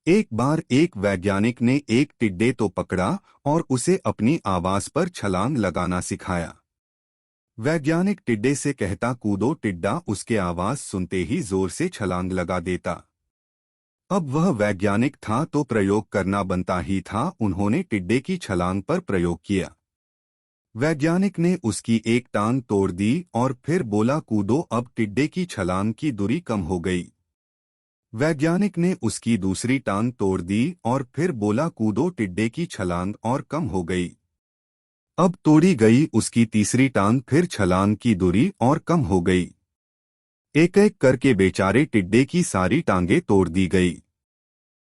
एक बार एक वैज्ञानिक ने एक टिड्डे तो पकड़ा और उसे अपनी आवाज पर छलांग लगाना सिखाया। वैज्ञानिक टिड्डे से कहता कूदो, टिड्डा उसके आवाज सुनते ही जोर से छलांग लगा देता। अब वह वैज्ञानिक था तो प्रयोग करना बनता ही था। उन्होंने टिड्डे की छलांग पर प्रयोग किया। वैज्ञानिक ने उसकी एक टांग तोड़ दी और फिर बोला कूदो। अब टिड्डे की छलांग की दूरी कम हो गई। वैज्ञानिक ने उसकी दूसरी टांग तोड़ दी और फिर बोला कूदो। टिड्डे की छलांग और कम हो गई। अब तोड़ी गई उसकी तीसरी टांग, फिर छलांग की दूरी और कम हो गई। एक एक करके बेचारे टिड्डे की सारी टांगें तोड़ दी गई।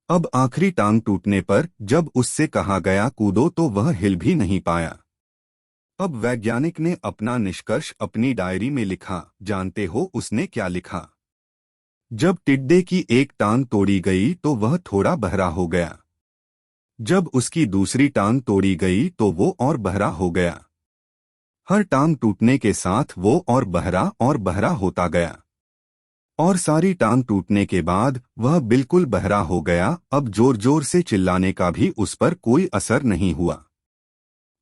अब आखिरी टांग टूटने पर जब उससे कहा गया कूदो तो वह हिल भी नहीं पाया। अब वैज्ञानिक ने अपना निष्कर्ष अपनी डायरी में लिखा। जानते हो उसने क्या लिखा? जब टिड्डे की एक टांग तोड़ी गई तो वह थोड़ा बहरा हो गया। जब उसकी दूसरी टांग तोड़ी गई तो वो और बहरा हो गया। हर टांग टूटने के साथ वो और बहरा होता गया। और सारी टांग टूटने के बाद वह बिल्कुल बहरा हो गया। अब जोर जोर से चिल्लाने का भी उस पर कोई असर नहीं हुआ।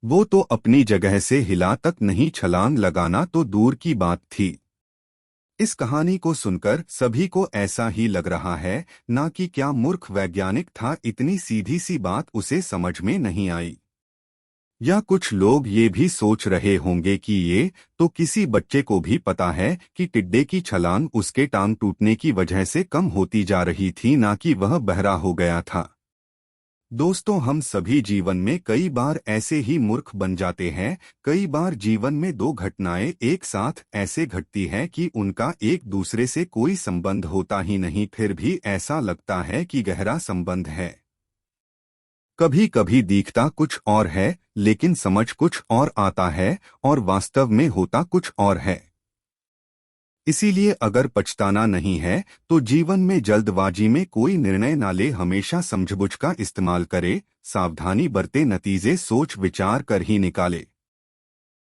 वो तो अपनी जगह से हिला तक नहीं, छलांग लगाना तो दूर की बात थी। इस कहानी को सुनकर सभी को ऐसा ही लग रहा है ना कि क्या मूर्ख वैज्ञानिक था, इतनी सीधी सी बात उसे समझ में नहीं आई। या कुछ लोग ये भी सोच रहे होंगे कि ये तो किसी बच्चे को भी पता है कि टिड्डे की छलांग उसके टांग टूटने की वजह से कम होती जा रही थी, ना कि वह बहरा हो गया था। दोस्तों, हम सभी जीवन में कई बार ऐसे ही मूर्ख बन जाते हैं। कई बार जीवन में दो घटनाएं एक साथ ऐसे घटती हैं कि उनका एक दूसरे से कोई संबंध होता ही नहीं, फिर भी ऐसा लगता है कि गहरा संबंध है। कभी कभी दिखता कुछ और है लेकिन समझ कुछ और आता है और वास्तव में होता कुछ और है। इसीलिए अगर पछताना नहीं है तो जीवन में जल्दबाजी में कोई निर्णय ना ले, हमेशा समझबूझ का इस्तेमाल करे, सावधानी बरते, नतीजे सोच विचार कर ही निकाले।